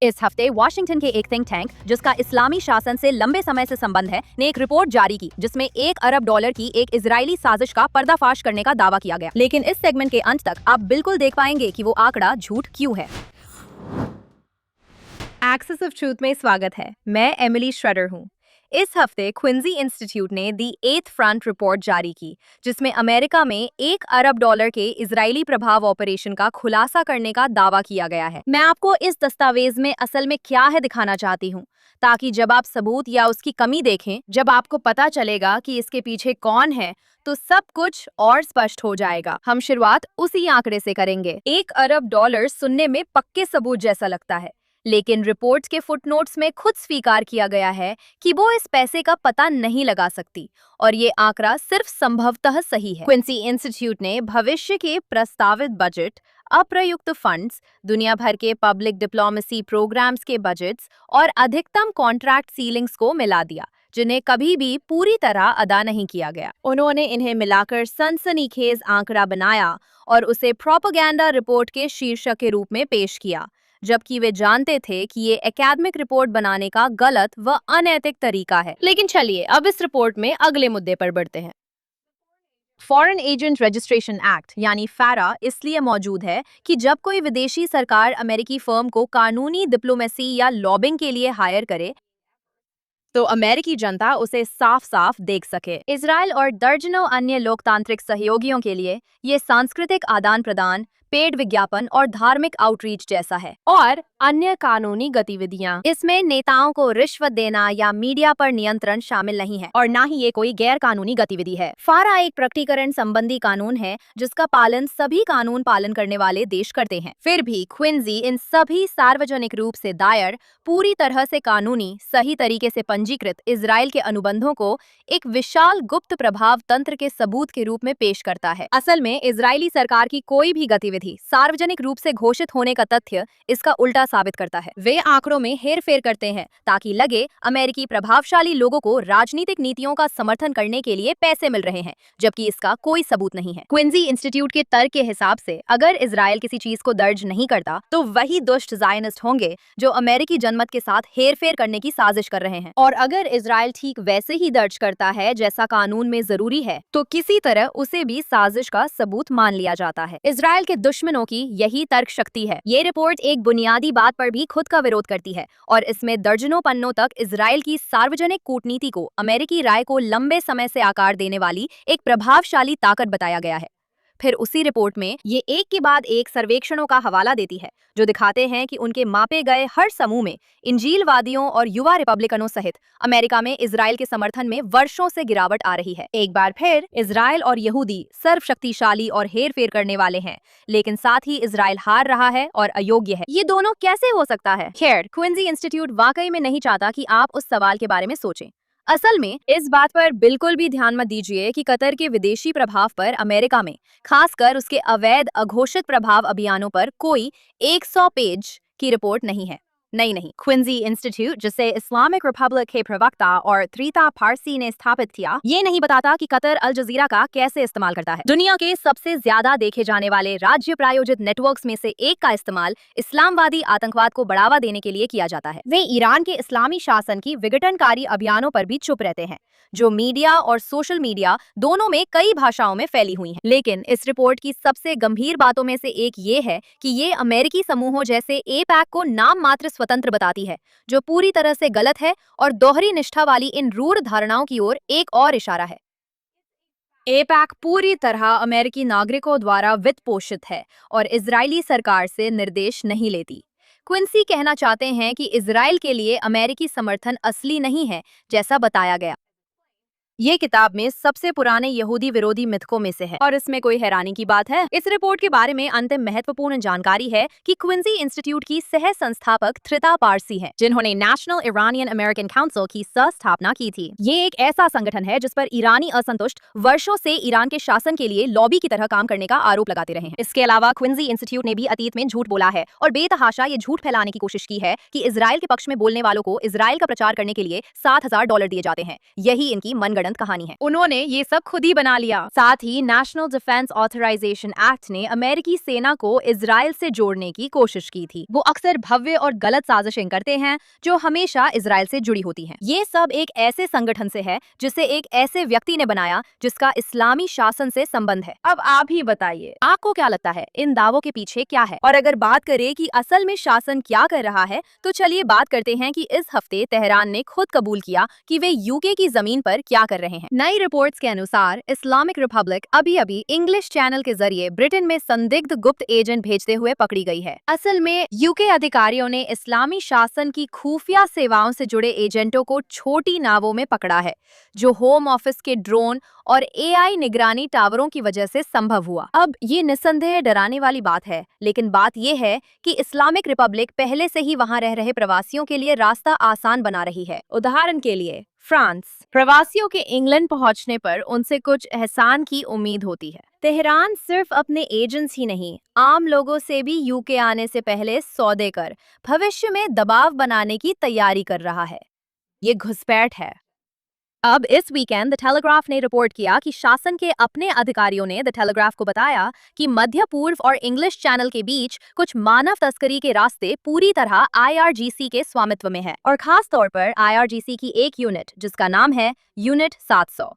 इस हफ्ते वाशिंगटन के एक थिंक टैंक जिसका इस्लामी शासन से लंबे समय से संबंध है ने एक रिपोर्ट जारी की जिसमें $1 अरब की एक इजरायली साजिश का पर्दाफाश करने का दावा किया गया। लेकिन इस सेगमेंट के अंत तक आप बिल्कुल देख पाएंगे कि वो आंकड़ा झूठ क्यों है। एक्सेस ऑफ ट्रूथ में स्वागत है। मैं एमिली श्रेडर हूँ। इस हफ्ते क्विंसी इंस्टीट्यूट ने दी 8th फ्रंट रिपोर्ट जारी की जिसमें अमेरिका में $1 अरब के इजरायली प्रभाव ऑपरेशन का खुलासा करने का दावा किया गया है। मैं आपको इस दस्तावेज में असल में क्या है दिखाना चाहती हूँ ताकि जब आप सबूत या उसकी कमी देखें, जब आपको पता चलेगा कि इसके पीछे कौन है, तो सब कुछ और स्पष्ट हो जाएगा। हम शुरुआत उसी आंकड़े से करेंगे। $1 अरब सुनने में पक्के सबूत जैसा लगता है, लेकिन रिपोर्ट्स के फुटनोट्स में खुद स्वीकार किया गया है कि वो इस पैसे का पता नहीं लगा सकती और ये आंकड़ा सिर्फ संभवतः सही है। क्विंसी इंस्टीट्यूट ने भविष्य के प्रस्तावित बजट, अप्रयुक्त फंड्स, दुनिया भर के पब्लिक डिप्लोमेसी प्रोग्राम्स के बजट्स और अधिकतम कॉन्ट्रैक्ट सीलिंग्स को मिला दिया जिन्हें कभी भी पूरी तरह अदा नहीं किया गया। उन्होंने इन्हें मिलाकर सनसनीखेज आंकड़ा बनाया और उसे प्रोपेगेंडा रिपोर्ट के शीर्षक के रूप में पेश किया, जबकि वे जानते थे कि ये एकेडमिक रिपोर्ट बनाने का गलत व अनैतिक तरीका है। लेकिन चलिए अब इस रिपोर्ट में अगले मुद्दे पर बढ़ते हैं। फॉरेन एजेंट रजिस्ट्रेशन एक्ट यानी फैरा इसलिए मौजूद है कि जब कोई विदेशी सरकार अमेरिकी फर्म को कानूनी डिप्लोमेसी या लॉबिंग के लिए हायर करे तो अमेरिकी जनता उसे साफ साफ देख सके। इजराइल और दर्जनों अन्य लोकतांत्रिक सहयोगियों के लिए ये सांस्कृतिक आदान प्रदान, पेड विज्ञापन और धार्मिक आउटरीच जैसा है। और अन्य कानूनी गतिविधियां, इसमें नेताओं को रिश्वत देना या मीडिया पर नियंत्रण शामिल नहीं है और ना ही ये कोई गैर कानूनी गतिविधि है। फारा एक प्रकटीकरण संबंधी कानून है जिसका पालन सभी कानून पालन करने वाले देश करते हैं। फिर भी क्विंसी इन सभी सार्वजनिक रूप से दायर, पूरी तरह से कानूनी, सही तरीके से पंजीकृत इजराइल के अनुबंधों को एक विशाल गुप्त प्रभाव तंत्र के सबूत के रूप में पेश करता है। असल में इजरायली सरकार की कोई भी गतिविधि सार्वजनिक रूप से घोषित होने का तथ्य इसका उल्टा साबित करता है। वे आंकड़ों में हेरफेर करते हैं ताकि लगे अमेरिकी प्रभावशाली लोगों को राजनीतिक नीतियों का समर्थन करने के लिए पैसे मिल रहे हैं, जबकि इसका कोई सबूत नहीं है। क्विंसी इंस्टीट्यूट के तर्क के हिसाब से अगर इजराइल किसी चीज को दर्ज नहीं करता तो वही दुष्ट जायनिस्ट होंगे जो अमेरिकी जनमत के साथ हेरफेर करने की साजिश कर रहे हैं। और अगर इजराइल ठीक वैसे ही दर्ज करता है जैसा कानून में जरूरी है तो किसी तरह उसे भी साजिश का सबूत मान लिया जाता है। इजराइल के दुश्मनों की यही तर्क शक्ति है। ये रिपोर्ट एक बुनियादी बात पर भी खुद का विरोध करती है और इसमें दर्जनों पन्नों तक इजराइल की सार्वजनिक कूटनीति को, अमेरिकी राय को लंबे समय से आकार देने वाली एक प्रभावशाली ताकत बताया गया है। फिर उसी रिपोर्ट में ये एक के बाद एक सर्वेक्षणों का हवाला देती है जो दिखाते हैं कि उनके मापे गए हर समूह में इंजीलवादियों और युवा रिपब्लिकनों सहित अमेरिका में इजराइल के समर्थन में वर्षों से गिरावट आ रही है। एक बार फिर इजराइल और यहूदी सर्वशक्तिशाली और हेरफेर करने वाले हैं, लेकिन साथ ही इजराइल हार रहा है और अयोग्य है। ये दोनों कैसे हो सकता है? खैर, क्विंसी इंस्टीट्यूट वाकई में नहीं चाहता कि आप उस सवाल के बारे में सोचें। असल में इस बात पर बिल्कुल भी ध्यान मत दीजिए कि कतर के विदेशी प्रभाव पर अमेरिका में, खासकर उसके अवैध अघोषित प्रभाव अभियानों पर कोई 100 पेज की रिपोर्ट नहीं है। नहीं, क्विंसी इंस्टीट्यूट, जिसे इस्लामिक रिपब्लिक के प्रवक्ता और त्रिता पारसी ने स्थापित किया, ये नहीं बताता कि कतर अल जजीरा का कैसे इस्तेमाल करता है। दुनिया के सबसे ज्यादा देखे जाने वाले राज्य प्रायोजित नेटवर्क्स में से एक का इस्तेमाल इस्लामवादी आतंकवाद को बढ़ावा देने के लिए किया जाता है। वे ईरान के इस्लामी शासन की विघटनकारी अभियानों पर भी चुप रहते हैं, जो मीडिया और सोशल मीडिया दोनों में कई भाषाओं में फैली हुई हैं। लेकिन इस रिपोर्ट की सबसे गंभीर बातों में से एक ये है कि ये अमेरिकी समूहों जैसे एपैक को नाम मात्र स्वतंत्र बताती है, जो पूरी तरह से गलत है और दोहरी निष्ठा वाली इन रूढ़ धारणाओं की ओर एक और इशारा है। एपैक पूरी तरह अमेरिकी नागरिकों द्वारा वित्त पोषित है और इजरायली सरकार से निर्देश नहीं लेती। क्विंसी कहना चाहते हैं कि इजराइल के लिए अमेरिकी समर्थन असली नहीं है जैसा बताया गया। ये किताब में सबसे पुराने यहूदी विरोधी मिथकों में से है और इसमें कोई हैरानी की बात है। इस रिपोर्ट के बारे में अंतिम महत्वपूर्ण जानकारी है कि क्विंसी इंस्टीट्यूट की सह संस्थापक त्रिता पारसी है, जिन्होंने नेशनल इरानियन अमेरिकन काउंसिल की स्थापना की थी। ये एक ऐसा संगठन है जिस पर ईरानी असंतुष्ट वर्षों से ईरान के शासन के लिए लॉबी की तरह काम करने का आरोप लगाते रहे हैं। इसके अलावा क्विंसी इंस्टीट्यूट ने भी अतीत में झूठ बोला है और बेतहाशा ये झूठ फैलाने की कोशिश की है कि इजराइल के पक्ष में बोलने वालों को इजराइल का प्रचार करने के लिए $7,000 दिए जाते हैं। यही इनकी मनगढ़ंत बेअंत कहानी है। उन्होंने ये सब खुद ही बना लिया। साथ ही नेशनल डिफेंस ऑथराइजेशन एक्ट ने अमेरिकी सेना को इजराइल से जोड़ने की कोशिश की थी। वो अक्सर भव्य और गलत साजिशें करते हैं जो हमेशा इजराइल से जुड़ी होती हैं। ये सब एक ऐसे संगठन से है जिसे एक ऐसे व्यक्ति ने बनाया जिसका इस्लामी शासन से संबंध है। अब आप ही बताइए, आपको क्या लगता है इन दावों के पीछे क्या है? और अगर बात करें कि असल में शासन क्या कर रहा है, तो चलिए बात करते हैं कि इस हफ्ते तेहरान ने खुद कबूल किया कि वे यूके की जमीन पर क्या कर रहे हैं। नई रिपोर्ट्स के अनुसार इस्लामिक रिपब्लिक अभी इंग्लिश चैनल के जरिए ब्रिटेन में संदिग्ध गुप्त एजेंट भेजते हुए पकड़ी गई है। असल में यूके अधिकारियों ने इस्लामी शासन की खुफिया सेवाओं से जुड़े एजेंटों को छोटी नावों में पकड़ा है, जो होम ऑफिस के ड्रोन और एआई निगरानी टावरों की वजह से संभव हुआ। अब ये निस्संदेह डराने वाली बात है, लेकिन बात यह है कि इस्लामिक रिपब्लिक पहले से ही वहां रह रहे प्रवासियों के लिए रास्ता आसान बना रही है। उदाहरण के लिए फ्रांस, प्रवासियों के इंग्लैंड पहुंचने पर उनसे कुछ एहसान की उम्मीद होती है। तेहरान सिर्फ अपने एजेंट्स ही नहीं, आम लोगों से भी यूके आने से पहले सौदे कर भविष्य में दबाव बनाने की तैयारी कर रहा है। ये घुसपैठ है। अब इस वीकेंड द टेलीग्राफ ने रिपोर्ट किया कि शासन के अपने अधिकारियों ने द टेलीग्राफ को बताया कि मध्य पूर्व और इंग्लिश चैनल के बीच कुछ मानव तस्करी के रास्ते पूरी तरह आईआरजीसी के स्वामित्व में है, और खास तौर पर आईआरजीसी की एक यूनिट जिसका नाम है यूनिट 700।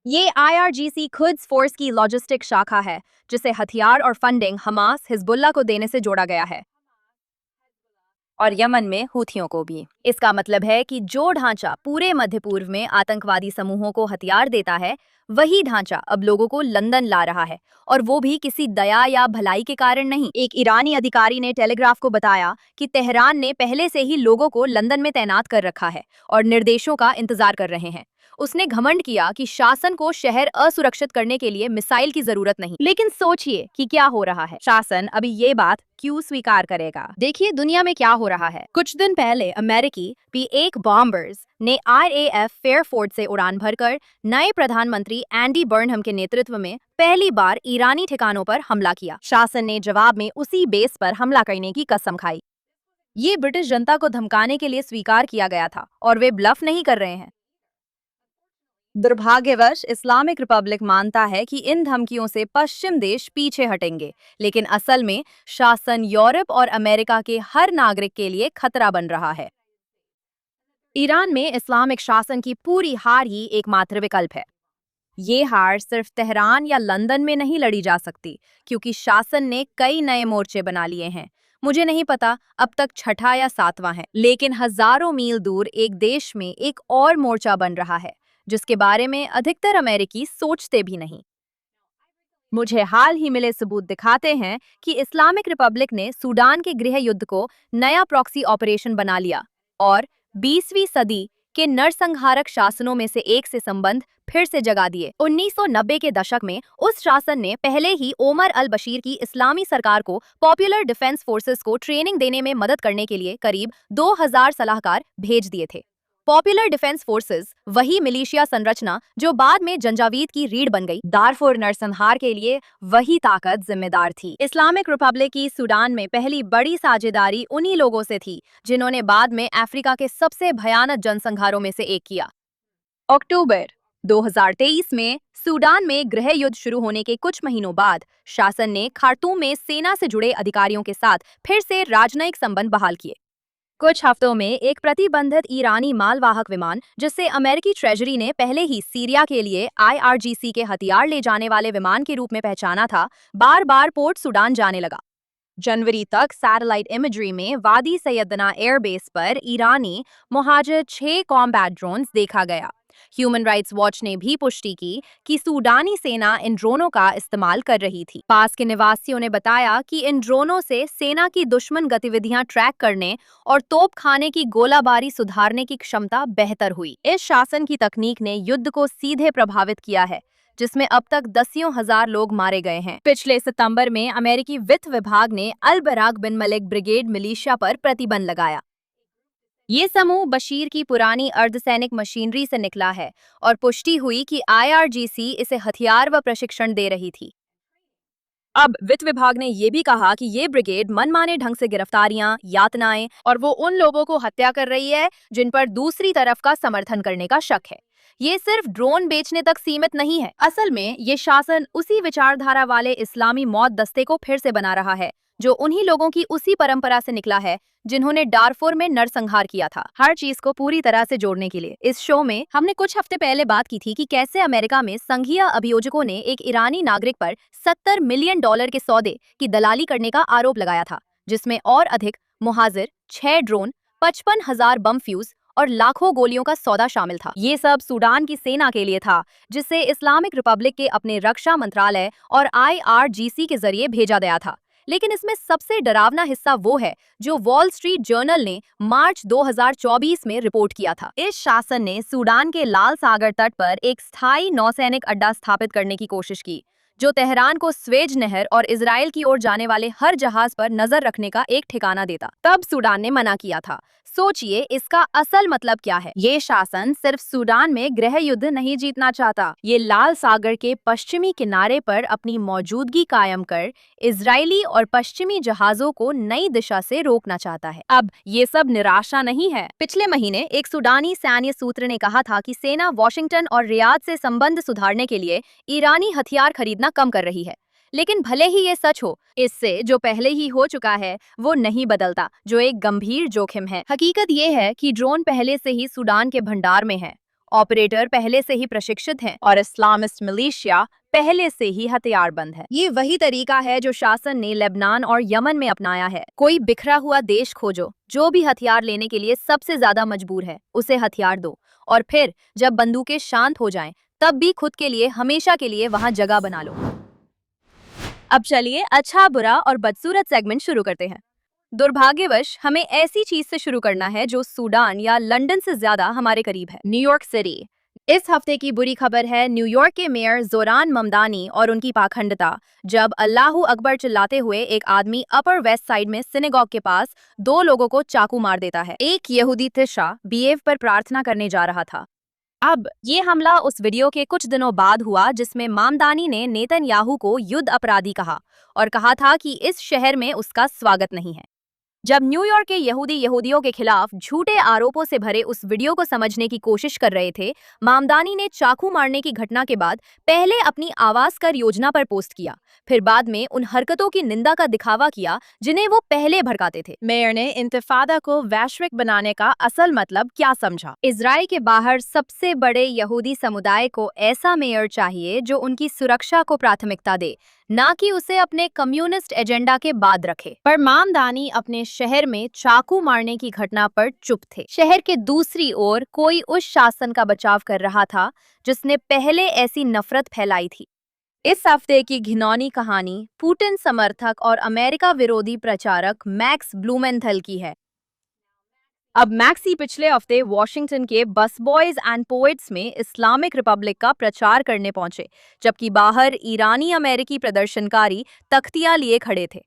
ये आईआरजीसी खुद फोर्स की लॉजिस्टिक शाखा है जिसे हथियार और फंडिंग हमास, हिजबुल्लाह को देने से जोड़ा गया है, और यमन में हूथियों को भी। इसका मतलब है कि जो ढांचा पूरे मध्य पूर्व में आतंकवादी समूहों को हथियार देता है, वही ढांचा अब लोगों को लंदन ला रहा है, और वो भी किसी दया या भलाई के कारण नहीं। एक ईरानी अधिकारी ने टेलीग्राफ को बताया कि तेहरान ने पहले से ही लोगों को लंदन में तैनात कर रखा है और निर्देशों का इंतजार कर रहे हैं। उसने घमंड किया कि शासन को शहर असुरक्षित करने के लिए मिसाइल की जरूरत नहीं। लेकिन सोचिए कि क्या हो रहा है। शासन अभी ये बात क्यों स्वीकार करेगा? देखिए दुनिया में क्या हो रहा है। कुछ दिन पहले अमेरिकी P-1 बॉम्बर्स ने RAF फेयरफोर्ट से उड़ान भरकर नए प्रधानमंत्री एंडी बर्नहम के नेतृत्व में पहली बार ईरानी ठिकानों पर हमला किया। शासन ने जवाब में उसी बेस पर हमला करने की कसम खाई। ये ब्रिटिश जनता को धमकाने के लिए स्वीकार किया गया था, और वे ब्लफ नहीं कर रहे हैं। दुर्भाग्यवश इस्लामिक रिपब्लिक मानता है कि इन धमकियों से पश्चिम देश पीछे हटेंगे, लेकिन असल में शासन यूरोप और अमेरिका के हर नागरिक के लिए खतरा बन रहा है। ईरान में इस्लामिक शासन की पूरी हार ही एकमात्र विकल्प है। ये हार सिर्फ तेहरान या लंदन में नहीं लड़ी जा सकती, क्योंकि शासन ने कई नए मोर्चे बना लिए हैं। मुझे नहीं पता अब तक छठा या सातवां है, लेकिन हजारों मील दूर एक देश में एक और मोर्चा बन रहा है जिसके बारे में अधिकतर अमेरिकी सोचते भी नहीं। मुझे हाल ही मिले सबूत दिखाते हैं कि इस्लामिक रिपब्लिक ने सूडान के गृह युद्ध को नया प्रॉक्सी ऑपरेशन बना लिया और 20वीं सदी के नरसंहारक शासनों में से एक से संबंध फिर से जगा दिए। 1990 के दशक में उस शासन ने पहले ही ओमर अल बशीर की इस्लामी सरकार को पॉपुलर डिफेंस फोर्सेस को ट्रेनिंग देने में मदद करने के लिए करीब 2000 सलाहकार भेज दिए थे। पॉपुलर डिफेंस फोर्सेस वही मिलिशिया संरचना जो बाद में जंजावीद की रीढ़ बन गई। दारफुर नरसंहार के लिए वही ताकत जिम्मेदार थी। इस्लामिक रिपब्लिक की सूडान में पहली बड़ी साझेदारी उन्हीं लोगों से थी जिन्होंने बाद में अफ्रीका के सबसे भयानक जनसंहारों में से एक किया। अक्टूबर 2023 में सूडान में गृह युद्ध शुरू होने के कुछ महीनों बाद शासन ने खार्तूम में सेना से जुड़े अधिकारियों के साथ फिर से राजनयिक संबंध बहाल किए। कुछ हफ्तों में एक प्रतिबंधित ईरानी मालवाहक विमान, जिससे अमेरिकी ट्रेजरी ने पहले ही सीरिया के लिए आईआरजीसी के हथियार ले जाने वाले विमान के रूप में पहचाना था, बार बार पोर्ट सूडान जाने लगा। जनवरी तक सैटेलाइट इमेजरी में वादी सैयदना एयरबेस पर ईरानी मुहाजिर 6 कॉम्बैट ड्रोन्स देखा गया। ह्यूमन राइट्स वॉच ने भी पुष्टि की कि सूडानी सेना इन ड्रोनों का इस्तेमाल कर रही थी। पास के निवासियों ने बताया कि इन ड्रोनों से सेना की दुश्मन गतिविधियां ट्रैक करने और तोपखाने की गोलाबारी सुधारने की क्षमता बेहतर हुई। इस शासन की तकनीक ने युद्ध को सीधे प्रभावित किया है, जिसमें अब तक दसियों हजार लोग मारे गए हैं। पिछले सितंबर में अमेरिकी वित्त विभाग ने अल बराक बिन मलिक ब्रिगेड मिलिशिया पर प्रतिबंध लगाया। ये समूह बशीर की पुरानी अर्धसैनिक मशीनरी से निकला है और पुष्टि हुई कि आईआरजीसी इसे हथियार व प्रशिक्षण दे रही थी। अब वित्त विभाग ने ये भी कहा कि ये ब्रिगेड मनमाने ढंग से गिरफ्तारियां, यातनाएं और वो उन लोगों को हत्या कर रही है जिन पर दूसरी तरफ का समर्थन करने का शक है। ये सिर्फ ड्रोन बेचने तक सीमित नहीं है। असल में ये शासन उसी विचारधारा वाले इस्लामी मौत दस्ते को फिर से बना रहा है, जो उन्हीं लोगों की उसी परंपरा से निकला है जिन्होंने डारफुर में नरसंहार किया था। हर चीज को पूरी तरह से जोड़ने के लिए इस शो में हमने कुछ हफ्ते पहले बात की थी कि कैसे अमेरिका में संघीय अभियोजकों ने एक ईरानी नागरिक पर $70 मिलियन के सौदे की दलाली करने का आरोप लगाया था, जिसमें और अधिक मुहाजिर, 6 ड्रोन, 55,000 बम फ्यूज और लाखों गोलियों का सौदा शामिल था। ये सब सूडान की सेना के लिए था, जिसे इस्लामिक रिपब्लिक के अपने रक्षा मंत्रालय और IRGC के जरिए भेजा गया था। लेकिन इसमें सबसे डरावना हिस्सा वो है जो वॉल स्ट्रीट जर्नल ने मार्च 2024 में रिपोर्ट किया था। इस शासन ने सूडान के लाल सागर तट पर एक स्थायी नौसैनिक अड्डा स्थापित करने की कोशिश की, जो तेहरान को स्वेज नहर और इजराइल की ओर जाने वाले हर जहाज पर नजर रखने का एक ठिकाना देता। तब सूडान ने मना किया था। सोचिए इसका असल मतलब क्या है। ये शासन सिर्फ सूडान में गृह युद्ध नहीं जीतना चाहता, ये लाल सागर के पश्चिमी किनारे पर अपनी मौजूदगी कायम कर इजरायली और पश्चिमी जहाजों को नई दिशा से रोकना चाहता है। अब ये सब निराशा नहीं है। पिछले महीने एक सूडानी सैन्य सूत्र ने कहा था कि सेना वॉशिंगटन और रियाद से संबंध सुधारने के लिए ईरानी हथियार खरीदना कम कर रही है। लेकिन भले ही ये सच हो, इससे जो पहले ही हो चुका है वो नहीं बदलता, जो एक गंभीर जोखिम है। हकीकत ये है कि ड्रोन पहले से ही सूडान के भंडार में है, ऑपरेटर पहले से ही प्रशिक्षित हैं और इस्लामिस्ट मिलिशिया पहले से ही हथियारबंद है। ये वही तरीका है जो शासन ने लेबनान और यमन में अपनाया है। कोई बिखरा हुआ देश खोजो, जो भी हथियार लेने के लिए सबसे ज्यादा मजबूर है, उसे हथियार दो, और फिर जब बंदूकें शांत हो जाएं, तब भी खुद के लिए हमेशा के लिए वहां जगह बना लो। अब चलिए अच्छा, बुरा और बदसूरत सेगमेंट शुरू करते हैं। दुर्भाग्यवश हमें ऐसी चीज से शुरू करना है जो सूडान या लंदन से ज्यादा हमारे करीब है, न्यूयॉर्क सिटी। इस हफ्ते की बुरी खबर है न्यूयॉर्क के मेयर जोरान ममदानी और उनकी पाखंडता, जब अल्लाहू अकबर चिल्लाते हुए एक आदमी अपर वेस्ट साइड में सिनेगॉग के पास 2 लोगों को चाकू मार देता है। एक यहूदी तिशा बीएफ पर प्रार्थना करने जा रहा था। अब ये हमला उस वीडियो के कुछ दिनों बाद हुआ जिसमें मामदानी ने नेतन्याहू को युद्ध अपराधी कहा और कहा था कि इस शहर में उसका स्वागत नहीं है। जब न्यूयॉर्क के यहूदियों के खिलाफ झूठे आरोपों से भरे उस वीडियो को समझने की कोशिश कर रहे थे, मामदानी ने चाकू मारने की घटना के बाद पहले अपनी आवाज कर योजना पर पोस्ट किया, फिर बाद में उन हरकतों की निंदा का दिखावा किया जिन्हें वो पहले भड़काते थे। मेयर ने इंतिफादा को वैश्विक बनाने का असल मतलब क्या समझा। इजराइल के बाहर सबसे बड़े यहूदी समुदाय को ऐसा मेयर चाहिए जो उनकी सुरक्षा को प्राथमिकता दे, ना कि उसे अपने कम्युनिस्ट एजेंडा के बाद रखे। पर मामदानी अपने शहर में चाकू मारने की घटना पर चुप थे। शहर के दूसरी ओर कोई उस शासन का बचाव कर रहा था जिसने पहले ऐसी नफरत फैलाई थी। इस हफ्ते की घिनौनी कहानी पुतिन समर्थक और अमेरिका विरोधी प्रचारक मैक्स ब्लूमेंथल की है। अब मैक्सी पिछले हफ्ते वॉशिंगटन के बस बॉयज एंड पोएट्स में इस्लामिक रिपब्लिक का प्रचार करने पहुंचे, जबकि बाहर ईरानी अमेरिकी प्रदर्शनकारी तख्तियां लिए खड़े थे।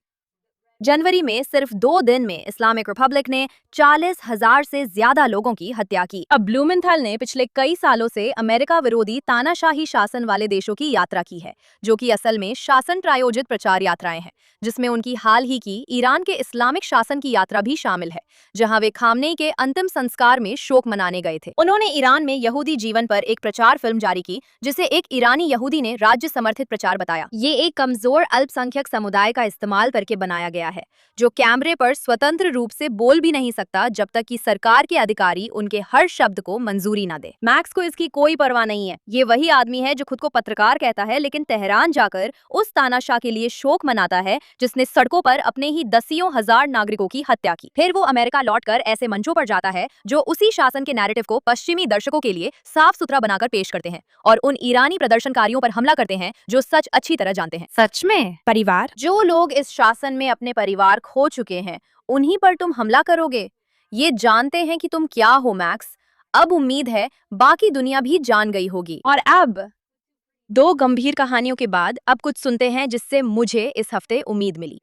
जनवरी में सिर्फ 2 दिन में इस्लामिक रिपब्लिक ने 40,000 से ज्यादा लोगों की हत्या की। अब ब्लूमेंथल ने पिछले कई सालों से अमेरिका विरोधी तानाशाही शासन वाले देशों की यात्रा की है, जो कि असल में शासन प्रायोजित प्रचार यात्राएं हैं, जिसमें उनकी हाल ही की ईरान के इस्लामिक शासन की यात्रा भी शामिल है, जहां वे खामनेई के अंतिम संस्कार में शोक मनाने गए थे। उन्होंने ईरान में यहूदी जीवन पर एक प्रचार फिल्म जारी की, जिसे एक ईरानी यहूदी ने राज्य समर्थित प्रचार बताया। ये एक कमजोर अल्पसंख्यक समुदाय का इस्तेमाल करके बनाया गया है, जो कैमरे पर स्वतंत्र रूप से बोल भी नहीं सकता जब तक कि सरकार के अधिकारी उनके हर शब्द को मंजूरी न दे। मैक्स को इसकी कोई परवाह नहीं है। ये वही आदमी है जो खुद को पत्रकार कहता है, लेकिन तेहरान जाकर उस तानाशाह के लिए शोक मनाता है जिसने सड़कों पर अपने ही दसियों हजार नागरिकों की हत्या की। फिर वो अमेरिका लौटकर ऐसे मंचों पर जाता है जो उसी शासन के नैरेटिव को पश्चिमी दर्शकों के लिए साफ सुथरा बनाकर पेश करते हैं और उन ईरानी प्रदर्शनकारियों पर हमला करते हैं जो सच अच्छी तरह जानते हैं। सच में परिवार, जो लोग इस शासन में अपने परिवार खो चुके हैं, उन्हीं पर तुम हमला करोगे। ये जानते हैं कि तुम क्या हो मैक्स। अब उम्मीद है बाकी दुनिया भी जान गई होगी। और अब 2 गंभीर कहानियों के बाद अब कुछ सुनते हैं जिससे मुझे इस हफ्ते उम्मीद मिली।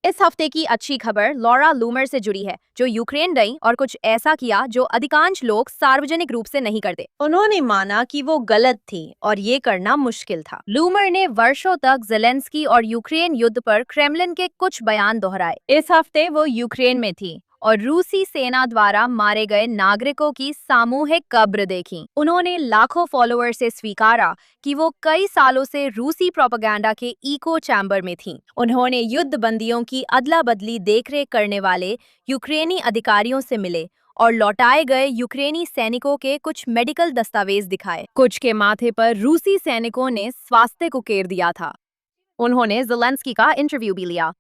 इस हफ्ते की अच्छी खबर लॉरा लूमर से जुड़ी है, जो यूक्रेन गई और कुछ ऐसा किया जो अधिकांश लोग सार्वजनिक रूप से नहीं करते। उन्होंने माना कि वो गलत थी और ये करना मुश्किल था। लूमर ने वर्षों तक ज़ेलेंस्की और यूक्रेन युद्ध पर क्रेमलिन के कुछ बयान दोहराए। इस हफ्ते वो यूक्रेन में थी और रूसी सेना द्वारा मारे गए नागरिकों की सामूहिक कब्र देखी। उन्होंने लाखों फॉलोअर से स्वीकारा कि वो कई सालों से रूसी प्रोपेगेंडा के इको चैम्बर में थीं। उन्होंने युद्ध बंदियों की अदला बदली देखरेख करने वाले यूक्रेनी अधिकारियों से मिले और लौटाए गए यूक्रेनी सैनिकों के कुछ मेडिकल दस्तावेज दिखाए। कुछ के माथे पर रूसी सैनिकों ने स्वास्थ्य उकेर दिया था। उन्होंने ज़ेलेंस्की का इंटरव्यू भी लिया।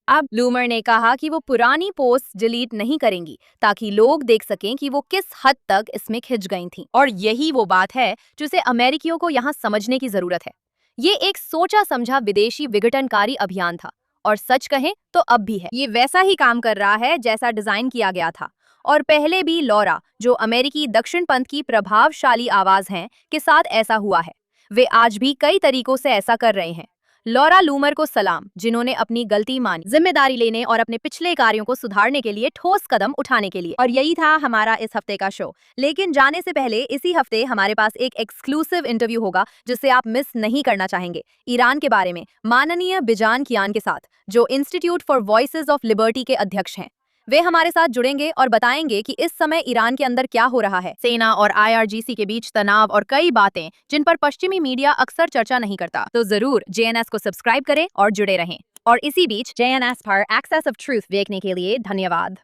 अब लूमर ने कहा कि वो पुरानी पोस्ट डिलीट नहीं करेंगी ताकि लोग देख सकें कि वो किस हद तक इसमें खिंच गई थीं। और यही वो बात है जिसे अमेरिकियों को यहाँ समझने की जरूरत है। ये एक सोचा समझा विदेशी विघटनकारी अभियान था और सच कहें तो अब भी है। ये वैसा ही काम कर रहा है जैसा डिजाइन किया गया था। और पहले भी लॉरा, जो अमेरिकी दक्षिणपंथ की प्रभावशाली आवाज हैं, के साथ ऐसा हुआ है। वे आज भी कई तरीकों से ऐसा कर रहे हैं। लॉरा लूमर को सलाम, जिन्होंने अपनी गलती मानी, जिम्मेदारी लेने और अपने पिछले कार्यों को सुधारने के लिए ठोस कदम उठाने के लिए। और यही था हमारा इस हफ्ते का शो। लेकिन जाने से पहले इसी हफ्ते हमारे पास एक एक्सक्लूसिव इंटरव्यू होगा जिसे आप मिस नहीं करना चाहेंगे। ईरान के बारे में माननीय बिजान कियान के साथ, जो institute for voices of liberty के अध्यक्ष हैं। वे हमारे साथ जुड़ेंगे और बताएंगे कि इस समय ईरान के अंदर क्या हो रहा है, सेना और आईआरजीसी के बीच तनाव और कई बातें जिन पर पश्चिमी मीडिया अक्सर चर्चा नहीं करता। तो जरूर जेएनएस को सब्सक्राइब करें और जुड़े रहें। और इसी बीच जेएनएस पर एक्सेस ऑफ ट्रूथ देखने के लिए धन्यवाद।